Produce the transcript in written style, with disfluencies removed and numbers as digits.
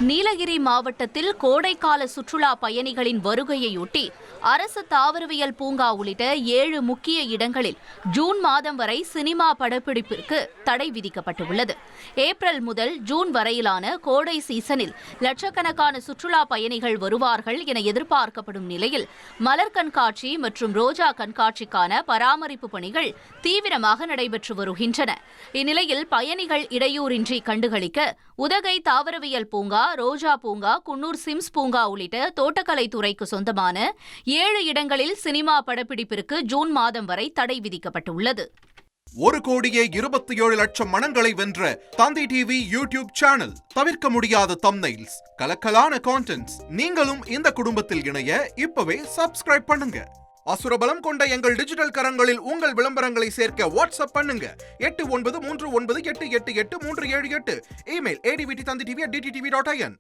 நீலகிரி மாவட்டத்தில் கோடைக்கால சுற்றுலா பயணிகளின் வருகையொட்டி அரசு தாவரவியல் பூங்கா உள்ளிட்ட 7 முக்கிய இடங்களில் ஜூன் மாதம் வரை சினிமா படப்பிடிப்பிற்கு தடை விதிக்கப்பட்டுள்ளது. ஏப்ரல் முதல் ஜூன் வரையிலான கோடை சீசனில் லட்சக்கணக்கான சுற்றுலா பயணிகள் வருவார்கள் என எதிர்பார்க்கப்படும் நிலையில் மலர் கண்காட்சி மற்றும் ரோஜா கண்காட்சிக்கான பராமரிப்பு பணிகள் தீவிரமாக நடைபெற்று வருகின்றன. இந்நிலையில் பயணிகள் இடையூறின்றி கண்டுகளிக்க உதகை தாவரவியல் பூங்கா, ரோஜா பூங்கா, குன்னூர் சிம்ஸ் பூங்கா உள்ளிட்ட தோட்டக்கலைத்துறைக்கு சொந்தமான 7 இடங்களில் சினிமா படப்பிடிப்பிற்கு ஜூன் மாதம் வரை தடை விதிக்கப்பட்டுள்ளது. 1,27,00,000 மனங்களை வென்ற தந்தி டிவி யூடியூப் சேனல். தவிர்க்க முடியாத தம்ப்நெயில்ஸ், கலக்கலான கான்டென்ட்ஸ். நீங்களும் இந்த குடும்பத்தில் இணைய இப்பவே சப்ஸ்கிரைப் பண்ணுங்க. அசுரபலம் கொண்ட எங்கள் டிஜிட்டல் கரங்களில் உங்கள் விளம்பரங்களை சேர்க்க வாட்ஸ்அப் பண்ணுங்க. 8939888838. Email advtthanditv@dttv.in.